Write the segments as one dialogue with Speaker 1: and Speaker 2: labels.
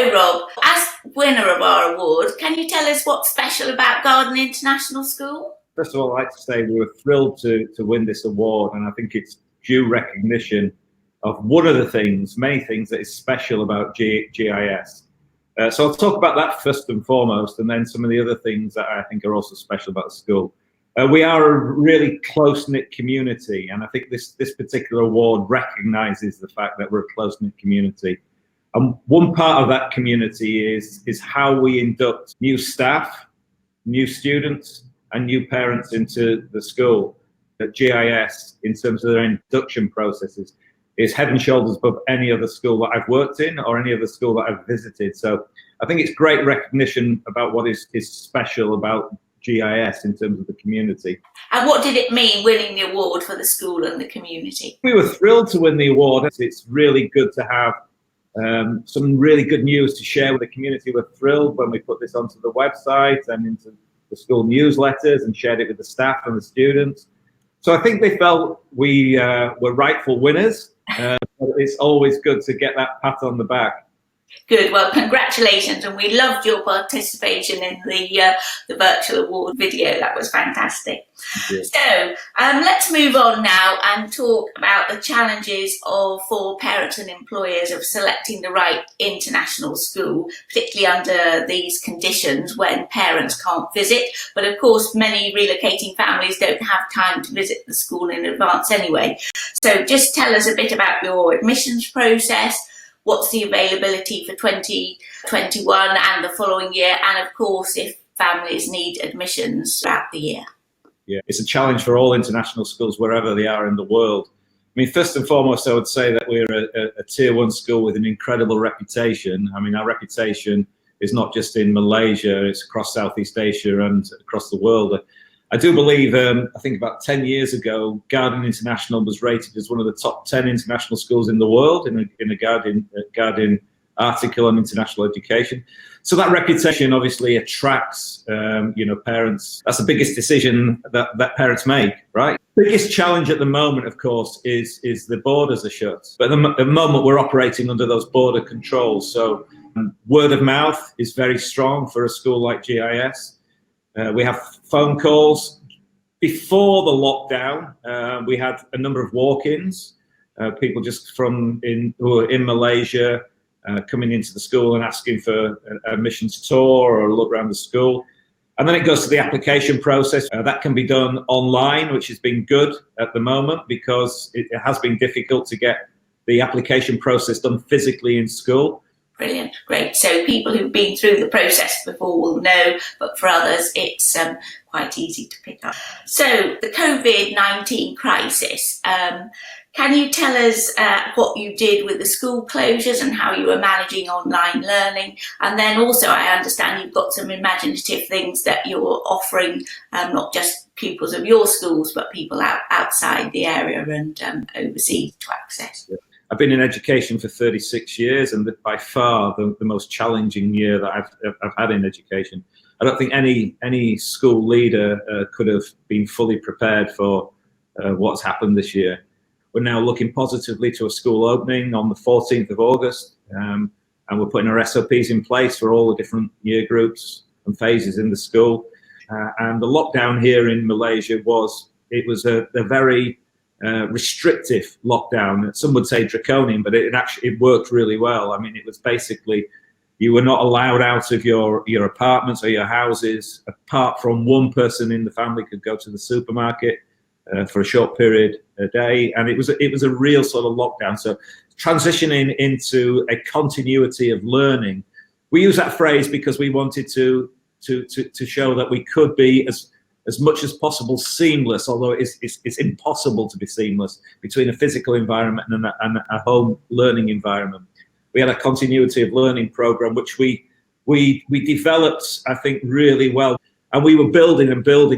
Speaker 1: So, Rob, as winner of our award, can you tell us what's special about Garden International School?
Speaker 2: First of all, I'd like to say we were thrilled to win this award, and I think it's due recognition of one of the things, many things that is special about GIS. So I'll talk about that first and foremost, and then some of the other things that I think are also special about the school. We are a really close-knit community, and I think this particular award recognises the fact that we're a close-knit community. And one part of that community is how we induct new staff, new students, and new parents into the school. At GIS, in terms of their induction processes, is head and shoulders above any other school that I've worked in or any other school that I've visited. So I think it's great recognition about what is special about GIS in terms of the community.
Speaker 1: And what did it mean winning the award for the school and the community?
Speaker 2: We were thrilled to win the award. It's really good to have some really good news to share with the community. We're thrilled when we put this onto the website and into the school newsletters and shared it with the staff and the students. So I think they felt we were rightful winners. But it's always good to get that pat on the back.
Speaker 1: Good. Well, congratulations, and we loved your participation in the virtual award video. That was fantastic. So let's move on now and talk about the challenges for parents and employers of selecting the right international school, particularly under these conditions when parents can't visit. But of course, many relocating families don't have time to visit the school in advance anyway. So just tell us a bit about your admissions process. What's the availability for 2021 and the following year? And of course, if families need admissions throughout the year.
Speaker 2: Yeah, it's a challenge for all international schools wherever they are in the world. I mean, first and foremost, I would say that we're a tier one school with an incredible reputation. I mean, our reputation is not just in Malaysia, it's across Southeast Asia and across the world. I do believe, I think about 10 years ago, Garden International was rated as one of the top 10 international schools in the world in a Guardian article on international education. So that reputation obviously attracts, parents. That's the biggest decision that parents make, right? The biggest challenge at the moment, of course, is the borders are shut. But at the moment, we're operating under those border controls. So word of mouth is very strong for a school like GIS. We have phone calls. Before the lockdown, we had a number of walk-ins, people just who are in Malaysia coming into the school and asking for an admissions tour or a look around the school. And then it goes to the application process. That can be done online, which has been good at the moment because it has been difficult to get the application process done physically in school.
Speaker 1: Brilliant, great. So people who've been through the process before will know, but for others it's quite easy to pick up. So the COVID-19 crisis, can you tell us what you did with the school closures and how you were managing online learning? And then also I understand you've got some imaginative things that you're offering, not just pupils of your schools, but people outside the area and overseas to access.
Speaker 2: Yeah. I've been in education for 36 years, and by far the most challenging year that I've had in education. I don't think any school leader could have been fully prepared for what's happened this year. We're now looking positively to a school opening on the 14th of August, and we're putting our SOPs in place for all the different year groups and phases in the school. And the lockdown here in Malaysia was a very restrictive lockdown. Some would say draconian, but it worked really well. I mean, it was basically you were not allowed out of your apartments or your houses apart from one person in the family could go to the supermarket for a short period a day, and it was a real sort of lockdown. So transitioning into a continuity of learning, we use that phrase because we wanted to show that we could be as much as possible seamless, although it's impossible to be seamless between a physical environment and a home learning environment. We had a continuity of learning program, which we developed, I think, really well. And we were building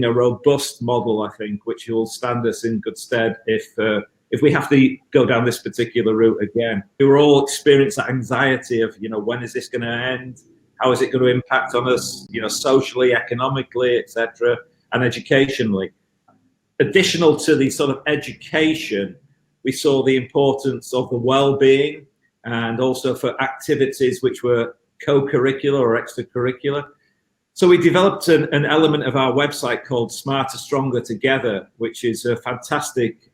Speaker 2: a robust model, I think, which will stand us in good stead if we have to go down this particular route again. We were all experiencing that anxiety of, when is this going to end? How is it going to impact on us, socially, economically, etc., and educationally. Additional to the sort of education, we saw the importance of the well-being and also for activities which were co-curricular or extracurricular. So we developed an element of our website called Smarter, Stronger Together, which is a fantastic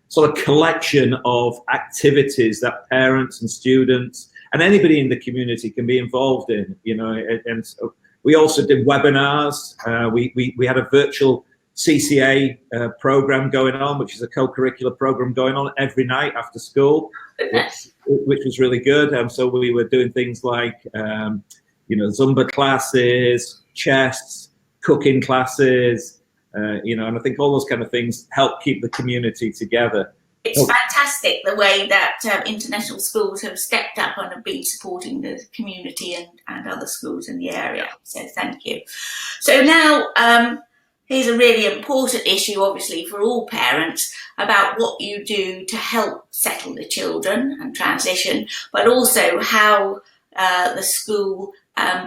Speaker 2: sort of collection of activities that parents and students and anybody in the community can be involved in, you know. And so we also did webinars. We had a virtual CCA program going on, which is a co-curricular program going on every night after school, which was really good. So we were doing things like, you know, Zumba classes, chess, cooking classes, you know, and I think all those kind of things help keep the community together.
Speaker 1: It's fantastic the way that international schools have stepped up and have been supporting the community and other schools in the area. So thank you. So now here's a really important issue, obviously, for all parents about what you do to help settle the children and transition, but also how the school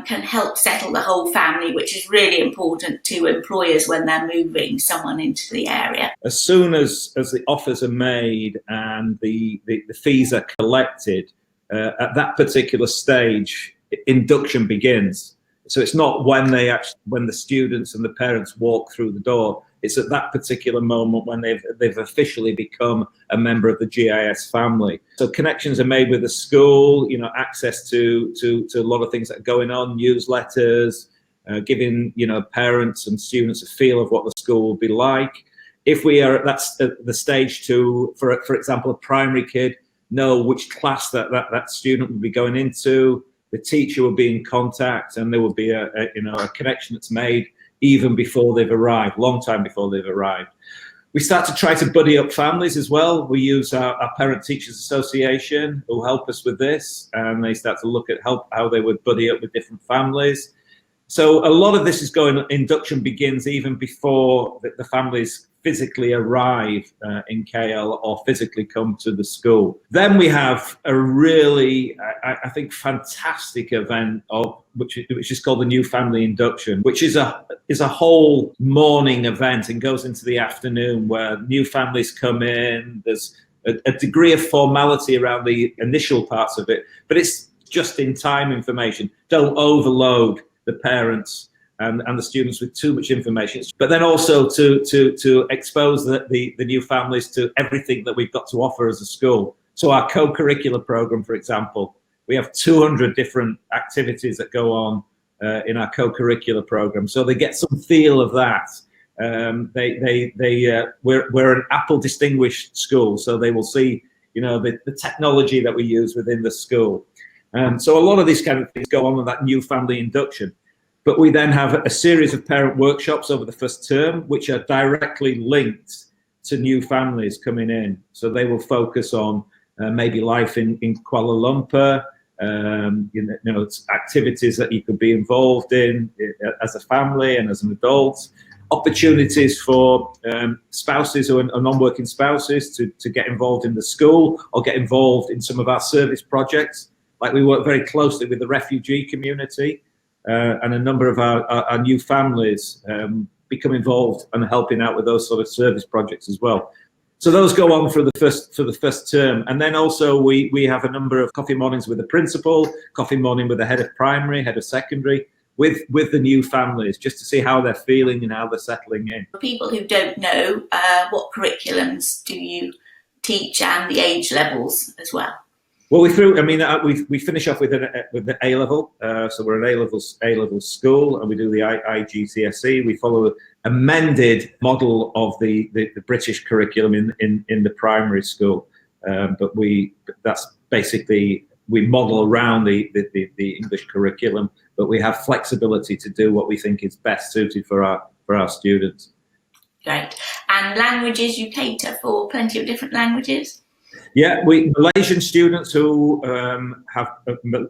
Speaker 1: can help settle the whole family, which is really important to employers when they're moving someone into the area.
Speaker 2: As soon as the offers are made and the fees are collected, at that particular stage, induction begins. So it's not when the students and the parents walk through the door. It's at that particular moment when they've officially become a member of the GIS family. So connections are made with the school, you know, access to a lot of things that are going on, newsletters, giving, you know, parents and students a feel of what the school will be like. If we are at the stage to, for example, a primary kid, know which class that student will be going into, the teacher will be in contact, and there will be a connection that's made even before they've arrived, long time before they've arrived. We start to try to buddy up families as well. We use our Parent Teachers Association who help us with this, and they start to look at how they would buddy up with different families. So a lot of this is induction begins even before the families physically arrive in KL or physically come to the school. Then we have a really, I think, fantastic event which is called the New Family Induction, which is a whole morning event and goes into the afternoon, where new families come in. There's a degree of formality around the initial parts of it, but it's just in time information. Don't overload the parents and the students with too much information, but then also to expose the new families to everything that we've got to offer as a school. So our co-curricular program, for example, we have 200 different activities that go on in our co-curricular program, so they get some feel of that. We're an Apple distinguished school, so they will see, you know, the technology that we use within the school. So a lot of these kind of things go on with that new family induction. But we then have a series of parent workshops over the first term, which are directly linked to new families coming in. So they will focus on maybe life in Kuala Lumpur, you know, activities that you could be involved in as a family and as an adult, opportunities for spouses or non-working spouses to get involved in the school or get involved in some of our service projects. Like we work very closely with the refugee community. And a number of our new families become involved and helping out with those sort of service projects as well. So those go on for the first term, and then also we have a number of coffee mornings with the principal, coffee morning with the head of primary, head of secondary, with the new families, just to see how they're feeling and how they're settling in.
Speaker 1: For people who don't know, what curriculums do you teach and the age levels as well?
Speaker 2: Well, we finish off with the A level, so we're an A level school, and we do the IGCSE. We follow an amended model of the British curriculum in the primary school, but that's basically we model around the English curriculum, but we have flexibility to do what we think is best suited for our students.
Speaker 1: Great. And languages, you cater for plenty of different languages?
Speaker 2: Yeah, Malaysian students who have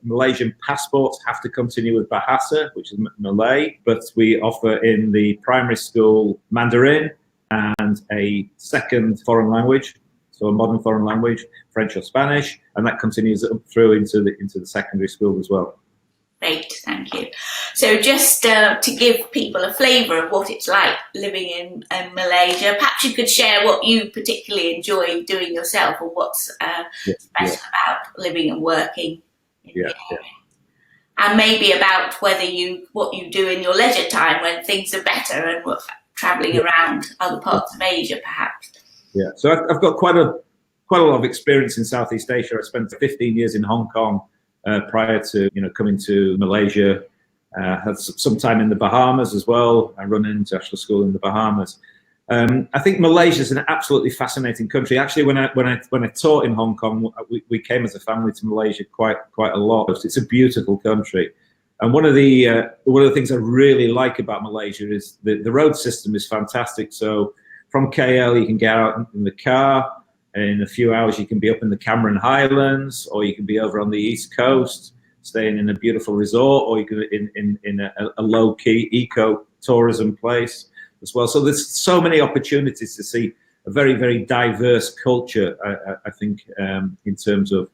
Speaker 2: Malaysian passports have to continue with Bahasa, which is Malay, but we offer in the primary school Mandarin and a second foreign language, so a modern foreign language, French or Spanish, and that continues up through into the secondary school as well.
Speaker 1: Great, thank you. So just to give people a flavour of what it's like living in Malaysia, perhaps you could share what you particularly enjoy doing yourself, or what's special about living and working in the area. And maybe about what you do in your leisure time when things are better and traveling around other parts of Asia, perhaps.
Speaker 2: Yeah, so I've got quite a lot of experience in Southeast Asia. I spent 15 years in Hong Kong prior to coming to Malaysia. Had some time in the Bahamas as well. I run an international school in the Bahamas. I think Malaysia is an absolutely fascinating country. Actually, when I taught in Hong Kong, we came as a family to Malaysia quite a lot. It's a beautiful country, and one of the things I really like about Malaysia is the road system is fantastic. So from KL, you can get out in the car. In a few hours, you can be up in the Cameron Highlands, or you can be over on the East Coast, staying in a beautiful resort, or you can in a low-key eco-tourism place as well. So there's so many opportunities to see a very, very diverse culture, I think, in terms of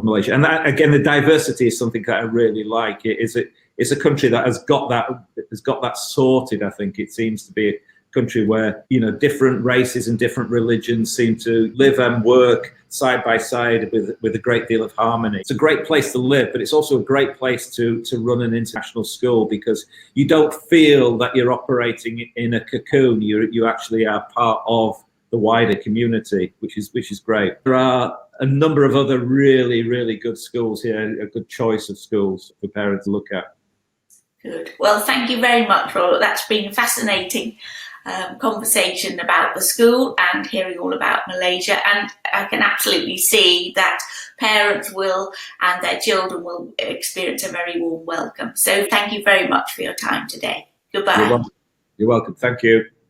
Speaker 2: Malaysia. And that, again, the diversity is something that I really like. It's a country that has got that sorted. I think it seems to be a country where different races and different religions seem to live and work side by side with a great deal of harmony. It's a great place to live, but it's also a great place to run an international school, because you don't feel that you're operating in a cocoon. You actually are part of the wider community, which is great. There are a number of other really, really good schools here, a good choice of schools for parents to look at.
Speaker 1: Good. Well, thank you very much, Robert. That's been fascinating conversation about the school and hearing all about Malaysia, and I can absolutely see that parents will and their children will experience a very warm welcome. So thank you very much for your time today. Goodbye.
Speaker 2: You're welcome. Thank you.